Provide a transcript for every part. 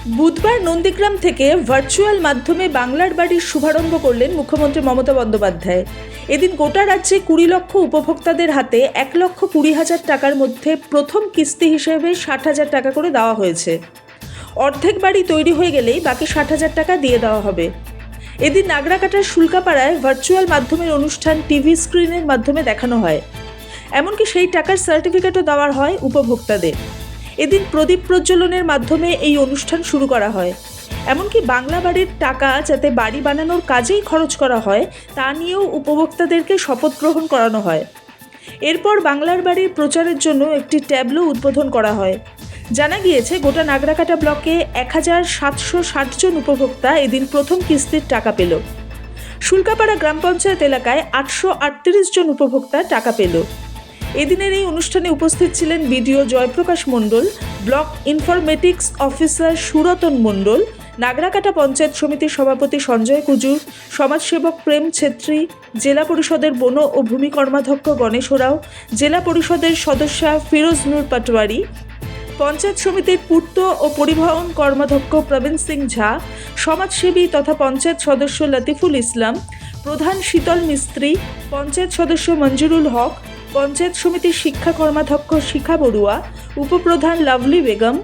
বুধবার নন্দীগ্রাম থেকে ভার্চুয়াল মাধ্যমে বাংলার বাড়ির শুভারম্ভ করলেন মুখ্যমন্ত্রী মমতা বন্দ্যোপাধ্যায়। এদিন গোটা রাজ্যে 20 লক্ষ উপভোক্তাদের হাতে 1,20,000 টাকার মধ্যে প্রথম কিস্তি হিসেবে 60,000 টাকা করে দেওয়া হয়েছে। অর্ধেক বাড়ি তৈরি হয়ে গেলেই বাকি 60,000 টাকা দিয়ে দেওয়া হবে। এদিন নাগরাকাটার শুল্কাপাড়ায় ভার্চুয়াল মাধ্যমের অনুষ্ঠান টিভি স্ক্রিনের মাধ্যমে দেখানো হয়। এমনকি সেই টাকার সার্টিফিকেটও দেওয়া হয় উপভোক্তাদের। এদিন প্রদীপ প্রজ্বলনের মাধ্যমে এই অনুষ্ঠান শুরু করা হয়। এমনকি বাংলা বাড়ির টাকা যাতে বাড়ি বানানোর কাজেই খরচ করা হয় তা নিয়েও উপভোক্তাদেরকে শপথ গ্রহণ করানো হয়। এরপর বাংলার বাড়ির প্রচারের জন্য একটি ট্যাবলো উদ্বোধন করা হয়। জানা গিয়েছে গোটা নাগরাকাটা ব্লকে 1,760 জন উপভোক্তা এদিন প্রথম কিস্তির টাকা পেল। শুল্কাপাড়া গ্রাম পঞ্চায়েত এলাকায় 838 জন উপভোক্তা টাকা পেল। এদিনের এই অনুষ্ঠানে উপস্থিত ছিলেন বিডিও জয়প্রকাশ মণ্ডল, ব্লক ইনফরমেটিক্স অফিসার সুরতন মণ্ডল, নাগরাকাটা পঞ্চায়েত সমিতির সভাপতি সঞ্জয় কুজুর, সমাজসেবক প্রেম ছেত্রী, জেলা পরিষদের বন ও ভূমি কর্মাধ্যক্ষ গণেশ ওরাও, জেলা পরিষদের সদস্যা ফিরোজ নূর পাটোয়ারি, পঞ্চায়েত সমিতির পূর্ত ও পরিবহন কর্মাধ্যক্ষ প্রবীণ সিং ঝা, সমাজসেবী তথা পঞ্চায়েত সদস্য লতিফুল ইসলাম, প্রধান শীতল মিস্ত্রি, পঞ্চায়েত সদস্য মঞ্জুরুল হক, পঞ্চায়েত সমিতির শিক্ষা কর্মাধ্যক্ষ শিখা বড়ুয়া, উপপ্রধান লাভলি বেগম,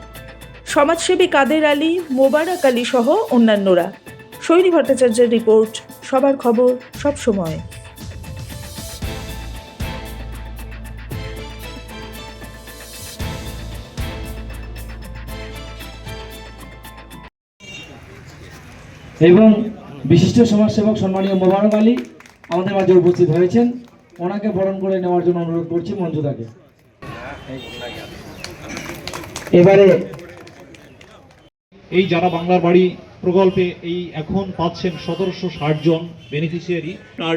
সমাজসেবী কাদের আলী, মোবারক আলী সহ অন্যান্যরা। শৈলী ভট্টাচার্যের রিপোর্ট, সবার খবর সব সময়। এবং বিশিষ্ট সমাজসেবক সম্মানীয় মোবারক আলী আমাদের মাঝে উপস্থিত হয়েছেন। ওনাকে বরণ করে নেওয়ার জন্য অনুরোধ করছি মঞ্জুদাকে। এবারে এই যারা বাংলার বাড়ি প্রকল্পে এই এখন পাচ্ছেন 1760 জন বেনিফিশিয়ারি, আর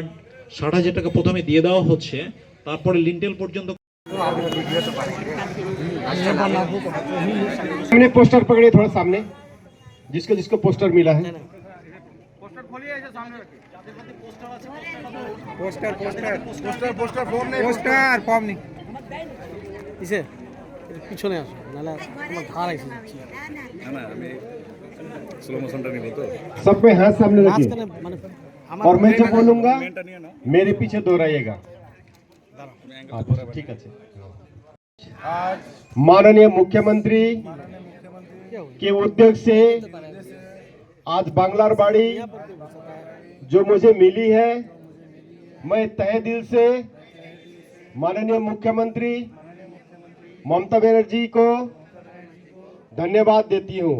60,000 টাকা প্রথমে দিয়ে দেওয়া হচ্ছে, তারপরে লিন্টেল পর্যন্ত। हमने पोस्टर पकड़े थोड़ा सामने, जिसको जिसको पोस्टर मिला है। পোস্টার ফর্ম নেই কিসে পিছনে আসো নাহলে তোমার ধার আইছে सब में हाथ सामने रखिए মাঝখানে মানে और मैं जो बोलूंगा मेरे पीछे दोहराइएगा। ठीक है। माननीय मुख्यमंत्री के उद्योग से आज बांग्लार बाड़ी जो मुझे मिली है, मैं तहे दिल से माननीय मुख्यमंत्री ममता बनर्जी को धन्यवाद देती हूँ।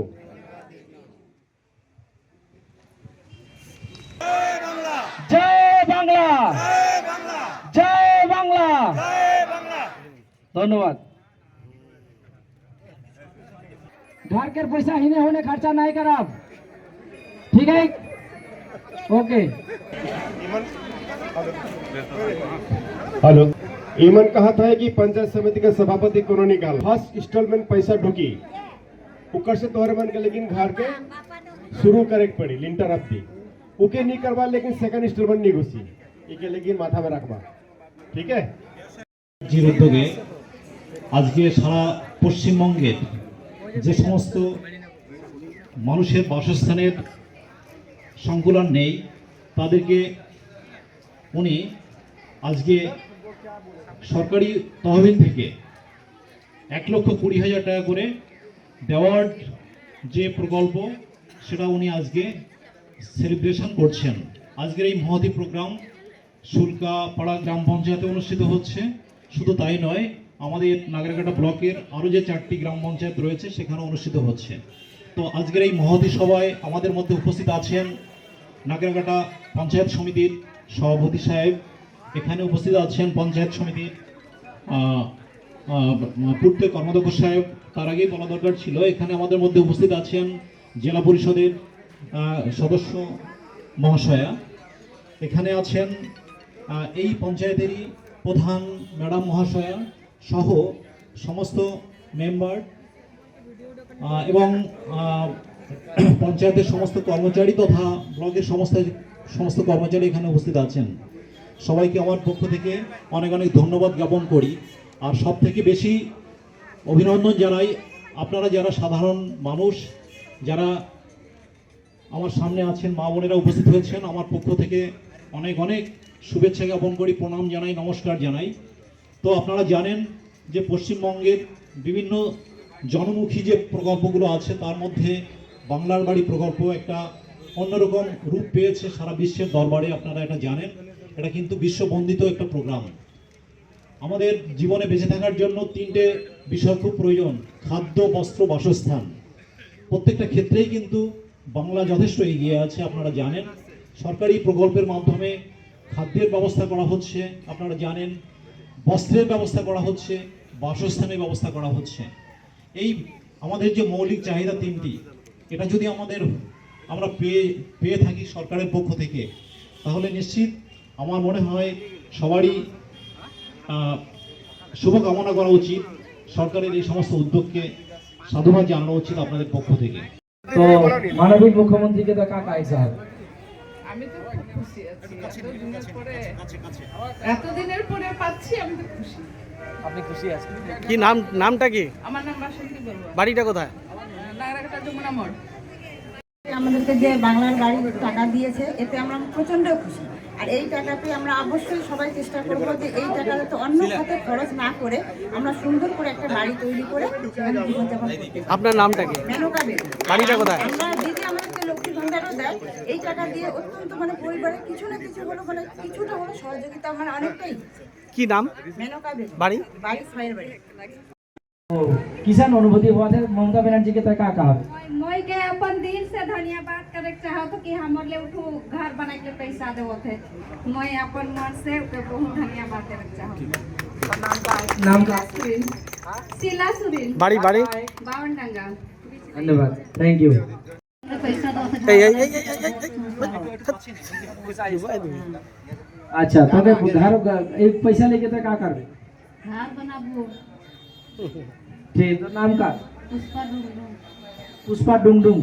জয় বাংলা, জয় বাংলা, ধন্যবাদ। घर के पैसा हिने होने खर्चा नहीं करब, ठीक है? ओके। हेलो, ईमन कहा था कि पंचायत समिति के सभापति को निकाल फर्स्ट इंस्टॉलमेंट पैसा ढुकी उकर से तोहरे मन के, लेकिन घर के शुरू करे पड़ी लिंटर अब दी ओके नहीं करवा, लेकिन सेकंड इंस्टॉलमेंट नहीं घुसी इके, लेकिन माथा में रखबा, ठीक है? জির উদ্যোগে আজকে সারা পশ্চিমবঙ্গের যে সমস্ত মানুষের বাসস্থানের সংকুলন নেই তাদেরকে উনি আজকে সরকারি তহবিল থেকে 1,20,000 টাকা করে দেওয়ার যে প্রকল্প সেটা উনি আজকে সেলিব্রেশন করছেন। আজকের এই মহতী প্রোগ্রাম শুল্কাপাড়া গ্রাম পঞ্চায়েতে অনুষ্ঠিত হচ্ছে। শুধু তাই নয়, আমাদের নাগরাকাটা ব্লকের আরও যে 4টি গ্রাম পঞ্চায়েত রয়েছে সেখানে অনুষ্ঠিত হচ্ছে। তো আজকের এই মহতী সভায় আমাদের মধ্যে উপস্থিত আছেন নাগরাকাটা পঞ্চায়েত সমিতির সভাপতি সাহেব, এখানে উপস্থিত আছেন পঞ্চায়েত সমিতির পূর্ত কর্মাধ্যক্ষ সাহেব। তার আগেই বলা দরকার ছিল, এখানে আমাদের মধ্যে উপস্থিত আছেন জেলা পরিষদের সদস্য মহাশয়া, এখানে আছেন এই পঞ্চায়েতেরই প্রধান ম্যাডাম মহাশয়া সহ সমস্ত মেম্বার এবং পঞ্চায়েতের সমস্ত কর্মচারী তথা ব্লকের সমস্ত কর্মচারী এখানে উপস্থিত আছেন। সবাইকে আমার পক্ষ থেকে অনেক অনেক ধন্যবাদ জ্ঞাপন করি। আর সব থেকে বেশি অভিনন্দন জানাই আপনারা যারা সাধারণ মানুষ যারা আমার সামনে আছেন, মা বোনেরা উপস্থিত হয়েছেন, আমার পক্ষ থেকে অনেক অনেক শুভেচ্ছা জ্ঞাপন করি, প্রণাম জানাই, নমস্কার জানাই। তো আপনারা জানেন যে পশ্চিমবঙ্গের বিভিন্ন জনমুখী যে প্রকল্পগুলো আছে তার মধ্যে বাংলার বাড়ি প্রকল্প একটা অন্যরকম রূপ পেয়েছে সারা বিশ্বের দরবারে। আপনারা এটা জানেন, এটা কিন্তু বিশ্ববন্দিত একটা প্রোগ্রাম। আমাদের জীবনে বেঁচে থাকার জন্য তিনটে বিষয় খুব প্রয়োজন: খাদ্য, বস্ত্র, বাসস্থান। প্রত্যেকটা ক্ষেত্রেই কিন্তু বাংলা যথেষ্ট এগিয়ে আছে। আপনারা জানেন সরকারি প্রকল্পের মাধ্যমে খাদ্যের ব্যবস্থা করা হচ্ছে, আপনারা জানেন বস্ত্রের ব্যবস্থা করা হচ্ছে, বাসস্থানের ব্যবস্থা করা হচ্ছে। এই আমাদের যে মৌলিক চাহিদা তিনটি, এটা যদি আমরা পেয়ে থাকি সরকারের পক্ষ থেকে, তাহলে নিশ্চিত আমার মনে হয় সবারই শুভকামনা করা উচিত। সরকারের এই সমস্ত উদ্যোগকে সাধুবাদ জানানো উচিত আপনাদের পক্ষ থেকে। তো মাননীয় মুখ্যমন্ত্রীকে তো কাকা ऐसा है আমি তো খুব খুশি আছি, এতদিনের পরে পাচ্ছি, আমি তো খুশি। আপনি খুশি আছেন? কি নামটা কি? আমার নাম বাসন্তী বড়ুয়া, বাড়িটা কোথায়? নাগরাকাটা যমুনা মোড়। আমাদেরকে যে বাংলার বাড়ির টাকা দিয়েছে, এতে আমরা প্রচণ্ড খুশি। আর এই টাকা পেয়ে আমরা অবশ্যই সবাই চেষ্টা করবো যে এই টাকাটা তো অন্য খাতে খরচ না করে আমরা সুন্দর করে একটা বাড়ি তৈরি করে সেখানে জীবনযাপন করতে পারি। আপনার নামটা কি? মেনকা বেগম। বাড়িটা কোথায়? আমরা দিদি আমাদেরকে লক্ষ্মী ভান্ডারও দেয়, এই টাকা দিয়ে অত্যন্ত পরিবারে কিছু না কিছু কিছুটা হলো সহযোগিতা অনেকটাই। কি নাম? মেনকা বেগম। বাড়ি? বাড়ি ফায়ার বাড়ি। किसान अनुभूति हुआ थे ममता बनर्जी के तक का मैं के अपन दिल से धन्यवाद करे चाहत कि हमर ले उठो घर बना के पैसा देवत है। मैं अपन मन से के बहुत धन्यवाद करे चाहत। नाम का शीला सुरीन, बाड़ी बावन डंगा। धन्यवाद, थैंक यू। पैसा दो अच्छा तो घर एक पैसा लेके तक का करबे? घर बनाबो। ठीक, तो नाम का पुष्पा डुंगडुंग, पुष्पा डुंगडुंग,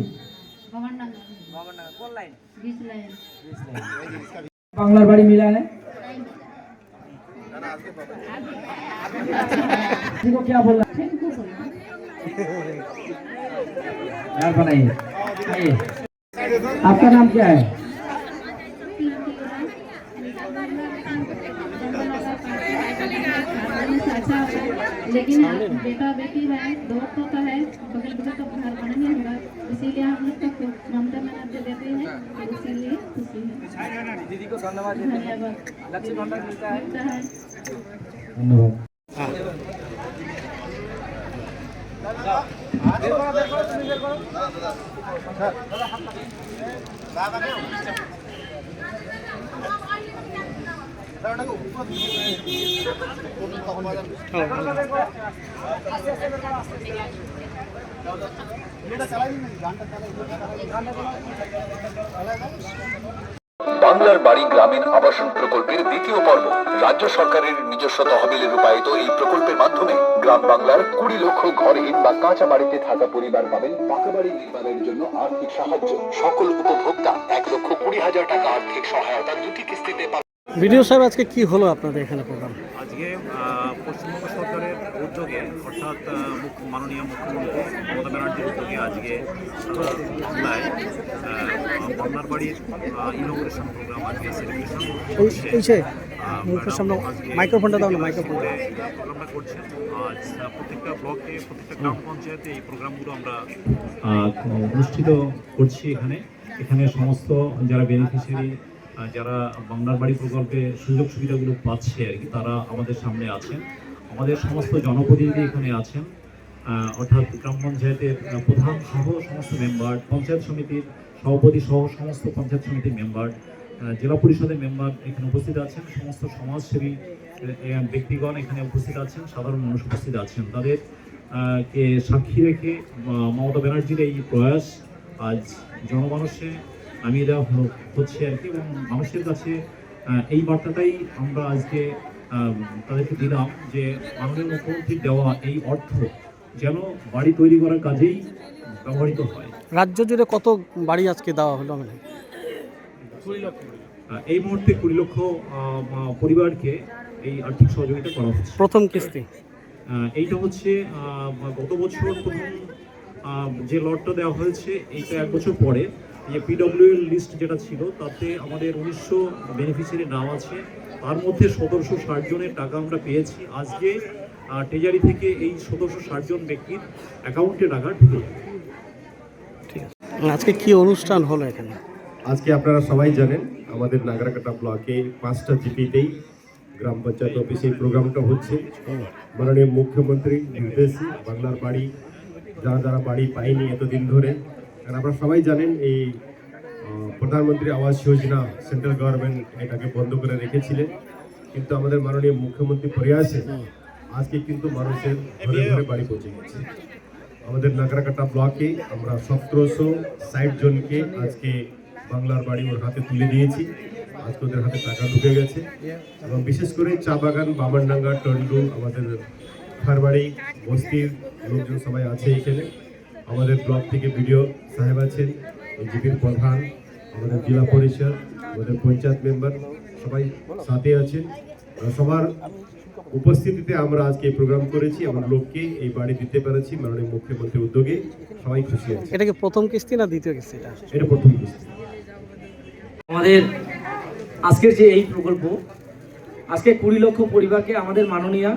बावन डंगा। कौन लाइन? 20 लाइन। बांग्लार बाड़ी मिला है। जी को क्या बोलना? थैंक यू बोलना। यार बनाइए। आइए, आपका नाम क्या है? लेकिन बेटा बेटी है, दो तो है, बगल बगल का घर बना नहीं होगा, इसीलिए हम लोग को ममता बनर्जी देते हैं, इसीलिए खुशी है। दीदी को धन्यवाद। लक्ष्मी भंडार मिलता है। धन्यवाद। বাংলার বাড়ি গ্রামীণ আবাসন প্রকল্পের দ্বিতীয় পর্ব। রাজ্য সরকারের নিজস্ব তহবিলে রূপায়িত এই প্রকল্পের মাধ্যমে গ্রাম বাংলার 20 লক্ষ ঘরহীন বা কাঁচা বাড়িতে থাকা পরিবার পাবেন পাকা বাড়ি নির্মাণের জন্য আর্থিক সাহায্য। সকল উপভোক্তা 1,20,000 টাকা আর্থিক সহায়তা 2টি কিস্তিতে পাবেন। ভিডিও সাহেব, আজকে কি হলো আপনাদের এখানে প্রোগ্রাম? আজকে পশ্চিমবঙ্গ সরকারের উদ্যোগে, অর্থাৎ মাননীয় মুখ্যমন্ত্রী মমতা ব্যানার্জির উদ্যোগে আজকে বাংলায় বাংলার বাড়ির ইনোগ্রেশন প্রোগ্রাম আজকে সেলিব্রেশন করছে। মুখের সামনে মাইক্রোফোনটা দাও না, মাইক্রোফোনটা। প্রোগ্রামটা করছেন আজ প্রত্যেকটা ব্লকে, প্রত্যেকটা গ্রাম পঞ্চায়েতে এই প্রোগ্রামগুলো আমরা অনুষ্ঠিত করছি। এখানে সমস্ত যারা বেনিফিশিয়ারি, যারা বাংলার বাড়ি প্রকল্পে সুযোগ সুবিধাগুলো পাচ্ছে আর কি, তারা আমাদের সামনে আছেন। আমাদের সমস্ত জনপ্রতিনিধি এখানে আছেন, অর্থাৎ গ্রাম পঞ্চায়েতের প্রধান সহ সমস্ত মেম্বার, পঞ্চায়েত সমিতির সভাপতি সহ সমস্ত পঞ্চায়েত সমিতির মেম্বার, জেলা পরিষদের মেম্বার এখানে উপস্থিত আছেন, সমস্ত সমাজসেবী ব্যক্তিগণ এখানে উপস্থিত আছেন, সাধারণ মানুষ উপস্থিত আছেন। তাদের কে সাক্ষী রেখে মমতা ব্যানার্জির এই প্রয়াস আজ জনমানসে নামিয়ে দেওয়া হচ্ছে আর কি, এবং মানুষের কাছে এই বার্তাটাই আমরা আজকে তাদেরকে দিলাম যে মাননীয় মুখ্যমন্ত্রীর দেওয়া এই অর্থ যেন বাড়ি তৈরি করার কাজেই ব্যবহৃত হয়। রাজ্য জুড়ে কত বাড়ি আজকে দেওয়া হলো? আমাদের 20 লক্ষ। এই মুহূর্তে 20 লক্ষ পরিবারকে এই আর্থিক সহযোগিতা করা হচ্ছে। প্রথম কিস্তি এইটা হচ্ছে গত বছর প্রথম যে লটটা দেওয়া হয়েছে এইটা 1 বছর পরে যে পিডব্লিউ লিস্ট যেটা ছিল তাতে আমাদের 1900 বেনিফিশিয়ারি নাম আছে, তার মধ্যে 1760 জনের টাকা আমরা পেয়েছি। আজকে ট্রেজারি থেকে এই 1760 জন ব্যক্তির অ্যাকাউন্টে টাকা ঢুকে যাবে। ঠিক আছে, আজকে কি অনুষ্ঠান হলো এখানে? আজকে আপনারা সবাই জানেন আমাদের নাগরাকাটা ব্লকে 5টা জিপিতেই গ্রাম পঞ্চায়েত অফিসে এই প্রোগ্রামটা হচ্ছে। মাননীয় মুখ্যমন্ত্রী নির্দেশে বাংলার বাড়ি যারা যারা বাড়ি পায়নি এতদিন ধরে, কারণ আপনারা সবাই জানেন এই প্রধানমন্ত্রী আবাস যোজনা সেন্ট্রাল গভর্নমেন্ট এটাকে বন্ধ করে রেখেছিলেন, কিন্তু আমাদের মাননীয় মুখ্যমন্ত্রী প্রয়াসে আজকে কিন্তু মানুষের ঘরে ঘরে বাড়ি পৌঁছে গেছে। আমাদের নাগরাকাটা ব্লকে আমরা 1760 জনকে আজকে বাংলার বাড়ি ওর হাতে তুলে দিয়েছি। আজকে ওদের হাতে টাকা ঢুকে গেছে এবং বিশেষ করে চা বাগান, বামনডাঙ্গা, টন্ডু, আমাদের খারবাড়ি বস্তির লোকজন সবাই আছে এখানে। আমাদের ব্লক থেকে বিডিও সাহেব আছেন, জিপির প্রধান, আমাদের জেলা পরিষদ, আমাদের পঞ্চায়েত মেম্বার সবাই সাথে আছেন। সবার উপস্থিতিতে আমরা আজকে এই প্রোগ্রাম করেছি এবং লোককে এই বাড়ি দিতে পেরেছি মাননীয় মুখ্যমন্ত্রীর উদ্যোগে। সবাই খুশি আছে। এটা কি প্রথম কিস্তি না দ্বিতীয় কিস্তি? এটা প্রথম কিস্তি। আমাদের আজকের যে এই প্রকল্প, আজকে 20 লক্ষ পরিবারকে আমাদের মাননীয়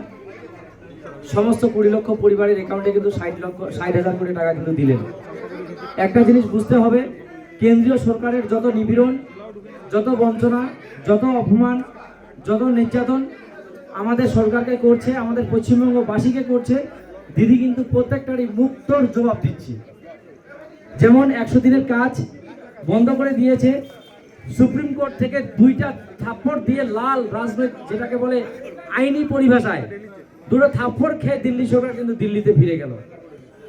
সমস্ত 20 লক্ষ পরিবারের অ্যাকাউন্টে কিন্তু 60,000 কোটি টাকা কিন্তু দিলেন। একটা জিনিস বুঝতে হবে, কেন্দ্রীয় সরকারের যত নিপীড়ন, যত বঞ্চনা, যত অপমান, যত নির্যাতন আমাদের সরকারকে করছে, আমাদের পশ্চিমবঙ্গবাসীকে করছে, দিদি কিন্তু প্রত্যেকটারই মুক্তর জবাব দিচ্ছে। যেমন 100 দিনের কাজ বন্ধ করে দিয়েছে, সুপ্রিম কোর্ট থেকে 2টা থাপ্পড় দিয়ে লাল রাজনৈতিক যেটাকে বলে আইনি পরিভাষায় 2টো থাপ্পড় খেয়ে দিল্লি সরকার কিন্তু দিল্লিতে ফিরে গেল।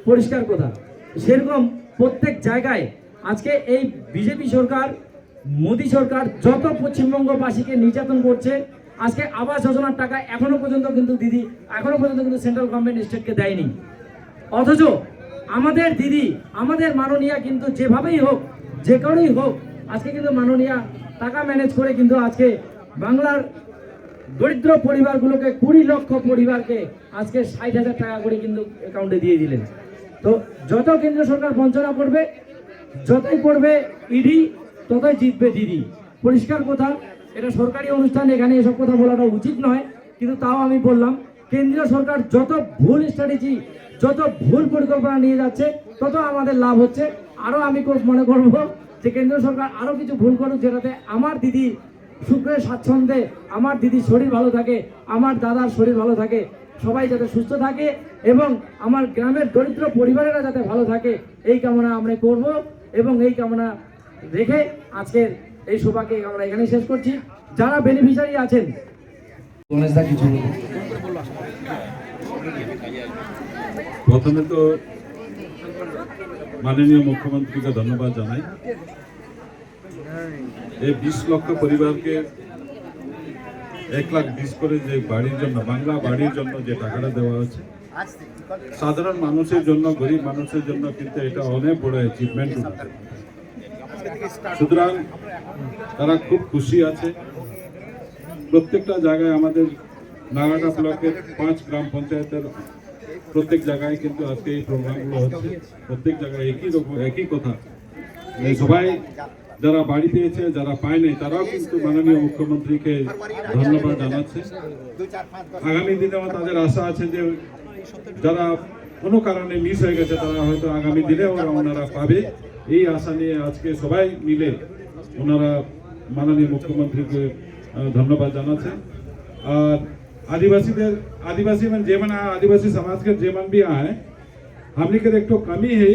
পরিষ্কার কথা। সেরকম প্রত্যেক জায়গায় আজকে এই বিজেপি সরকার, মোদী সরকার যত পশ্চিমবঙ্গবাসীকে নির্যাতন করছে, আজকে আবাস যোজনার টাকা এখনো পর্যন্ত কিন্তু দিদি সেন্ট্রাল গভর্নমেন্ট স্টেটকে দেয়নি। অথচ আমাদের দিদি, আমাদের মাননীয়া কিন্তু যেভাবেই হোক, যে কারণেই হোক, আজকে কিন্তু মাননীয়া টাকা ম্যানেজ করে কিন্তু আজকে বাংলার দরিদ্র পরিবারগুলোকে 20 লক্ষ পরিবারকে আজকে 60,000 টাকা করে কিন্তু অ্যাকাউন্টে দিয়ে দিলেন। তো যত কেন্দ্র সরকার বঞ্চনা করবে, যতই করবে ইডি, ততই জিতবে দিদি। পরিষ্কার কথা। এটা সরকারি অনুষ্ঠান, এখানে এসব কথা বলাটা উচিত নয়, কিন্তু তাও আমি বললাম, কেন্দ্রীয় সরকার যত ভুল স্ট্র্যাটেজি, যত ভুল পরিকল্পনা নিয়ে যাচ্ছে, তত আমাদের লাভ হচ্ছে। আরও আমি মনে করব যে কেন্দ্র সরকার আরও কিছু ভুল করুক, যেটাতে আমার দিদি সুখে স্বাচ্ছন্দ্যে, আমার দিদির শরীর ভালো থাকে, আমার দাদার শরীর ভালো থাকে, সবাই যাতে সুস্থ থাকে এবং আমার গ্রামের দরিদ্র পরিবারেরা যাতে ভালো থাকে, এই কামনা আমরা করব। এবং এই কামনা রেখে আজকের এই সভাকে আমরা এখানে শেষ করছি। যারা বেনিফিশিয়ারি আছেন, গণেশদা কিছু বলুন। প্রথমে তো মাননীয় মুখ্যমন্ত্রীকে ধন্যবাদ জানাই। এই 20 লক্ষ পরিবারকে 1,20,000 করে যে বাড়ির জন্য, বাংলা বাড়ির জন্য যে টাকাটা দেওয়া হয়েছে, সাধারণ মানুষের জন্য, গরিব মানুষের জন্য কিন্তু এটা অনেক বড় অ্যাচিভমেন্ট। সুতরাং তারা খুব খুশি আছে। প্রত্যেকটা জায়গায় আমাদের নাগাটা ব্লকের 5 গ্রাম পঞ্চায়েতের প্রত্যেক জায়গায় কিন্তু আজকে এই প্রোগ্রামগুলো হচ্ছে। প্রত্যেক জায়গায় একই রকম, একই কথা। সবাই যারা বাড়ি পেয়েছে, যারা পায়নি, তারাও কিন্তু মাননীয় মুখ্যমন্ত্রীকে ধন্যবাদ জানাচ্ছে। আগামী দিনেও তাদের আশা আছে যে যারা কোনো কারণে মিস হয়ে গেছে, তারা হয়তো আগামী দিনেও ওনারা পাবে। এই আশা নিয়ে আজকে সবাই মিলে ওনারা মাননীয় মুখ্যমন্ত্রীকে धन्यवाद जाना। और आदिवासी में जेमन आदिवासी समाज के जेमन भी आए हमने के एक तो कमी है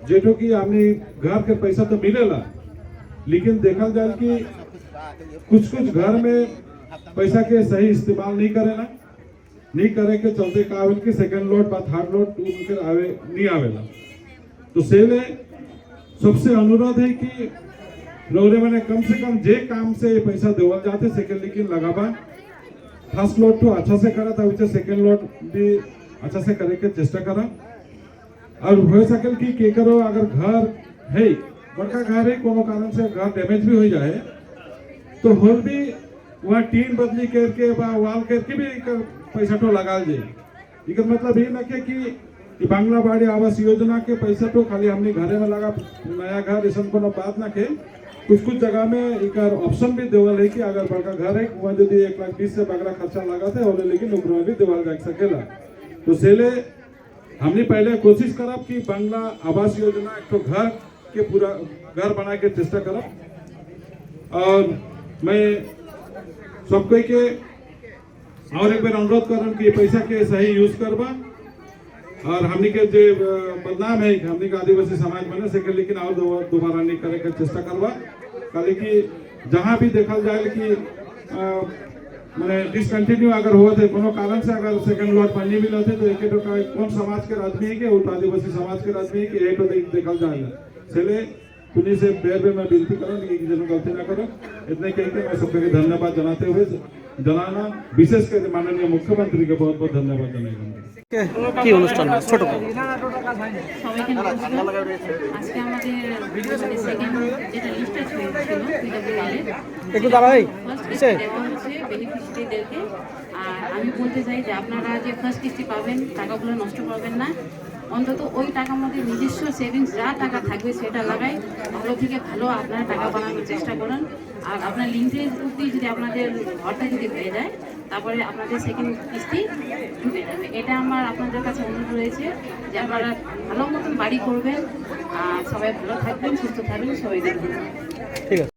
जेठो कि हमने घर के पैसा तो मिलेला, लेकिन देखा जाए कि कुछ घर में पैसा के सही इस्तेमाल नहीं करेला, नहीं करे के चलते का कि सेकंड लोड बा थर्ड लोड उनके आवे नहीं आवेला। तो सेले सबसे अनुरोध है कि लोग मैंने कम से कम जे काम से पैसा देवल जाते सेकंड लेकिन लगाबा फर्स्ट लोड तो अच्छा से करा था, उसे सेकंड लोड भी अच्छा से करे के चेष्टा करा। और हो सके कि के करो अगर घर है बड़का घर है कोनो कारण से घर डैमेज भी हो जाए तो होल भी वहाँ टीन बदली करके वाल करके भी पैसा तो लगा जाए। इसका मतलब ये ना कि कि बांग्ला बाड़ी आवास योजना के पैसा तो खाली हमने घरे में लगा नया घर ऐसा कोनो बात ना के कुछ कुछ जगह में एक ऑप्शन भी देवल है कि अगर बड़का घर है वहाँ यदि 1,20,000 से बगरा खर्चा लगाते होले लेकिन ऊपर में भी देवल जा सकेला। तो सेले हमने पहले कोशिश करब कि बांग्ला आवास योजना एक तो घर के पूरा घर बना के चेष्टा करब। और मैं सबको के और एक बार अनुरोध करन कि पैसा के सही यूज करबा और हमने के जो बदनाम है हमने के आदिवासी समाज बने सके लेकिन और दोबारा नहीं करे के चेष्टा करबा। खाली कि जहाँ भी देखल जाए कि मैंने डिसकंटिन्यू अगर हुआ थे कोनो कारण से अगर सेकंड लॉट बननी भी होते तो एक कौन समाज के आदमी है कि आदिवासी समाज के आदमी है कि एक देखल जाएगा चले तुनी से बेर में मैं विनती करूँ कि जन गलती ना करो। इतने कह के मैं सबके धन्यवाद जनाते हुए जनाना विशेष कर माननीय मुख्यमंत्री के बहुत बहुत धन्यवाद जनाई। কি অনুষ্ঠান ছোট করে সবাইকে নমস্কার। আজকে আমাদের সেকেন্ড যেটা লিস্টে ছিল পিডব্লিউএল একটু দাঁড়াই হচ্ছে বেনিফিশিয়ারিদেরকে। আর আমি বলতে চাই যে আপনারা যে ফার্স্ট কিস্তি পাবেন টাকাগুলো নষ্ট করবেন না, অন্তত ওই টাকার মধ্যে নিজস্ব সেভিংস যা টাকা থাকবে সেটা লাগাই ভালো থেকে ভালো আপনারা টাকা বানানোর চেষ্টা করুন। আর আপনার লিঙ্কের প্রতি যদি আপনাদের ঘরটা যদি হয়ে যায় তারপরে আপনাদের সেকেন্ড কিস্তি ঢুকে যাবে। এটা আমার আপনাদের কাছে অনুরোধ রয়েছে যে আপনারা ভালো মতন বাড়ি করবেন আর সবাই ভালো থাকবেন, সুস্থ থাকবেন, সবাই দেখবেন। ঠিক আছে।